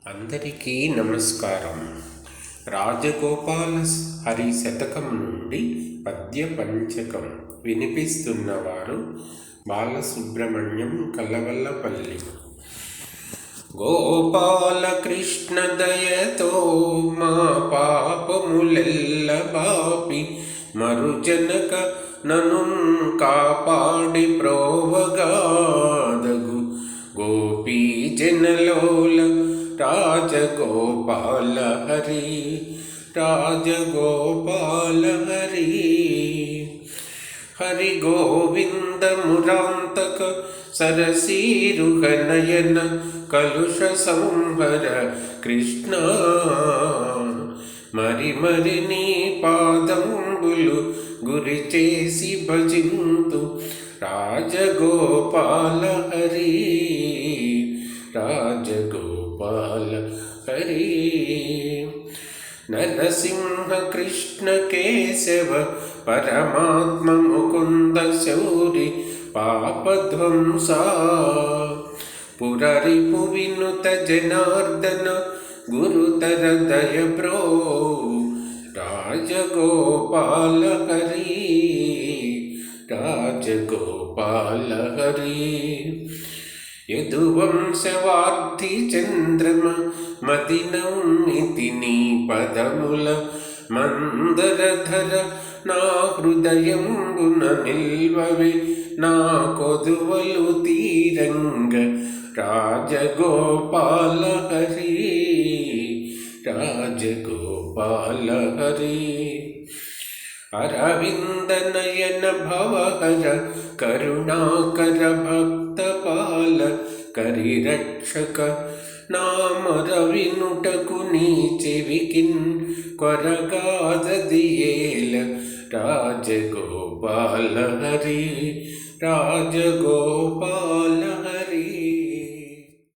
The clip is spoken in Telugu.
అందరికీ నమస్కారం. రాజగోపాల హరి శతకం నుండి పద్య పంచకం వినిపిస్తున్నవారు బాలసుబ్రహ్మణ్యం కలవల్లపల్లి. గోపాల కృష్ణ దయతో మా పాపములెల్ల బాపి మరుజనక నను కాపాడి ప్రోవగాదగు గోపీ జనలోల రాజగోపాల హరి రాజగోపాల హరి. హరి గోవింద మురాంతక సరసీరుహ నయన కలుష సంహర కృష్ణ మరి మరి నీ పాదంబులు గురి చేసి భజింతు రాజగోపాల హరి రాజగోపాల హరి. నరసింహ కృష్ణ కేశవ పరమాత్మ ముకుంద శౌరి పాపధ్వంస పురరిపు వినుత జనార్దన గురుతర దయ బ్రో రాజగోపాల హరి రాజగోపాల హరి. యదువంశవార్ధి చంద్రమ మదినౌమితి నీ పదముల మందరధర నా హృదయంబున నిల్వవే నా కొదువలు తీరంగ రాజగోపాల హరి రాజగోపాల హరి. అరవింద నయన భవహర కరుణాకర భక్తపాల కరిరక్షక నామర వినుటకు నీ చెవికిన్ కొరగాదదియేల రాజగోపాల హరి రాజగోపాల హరి.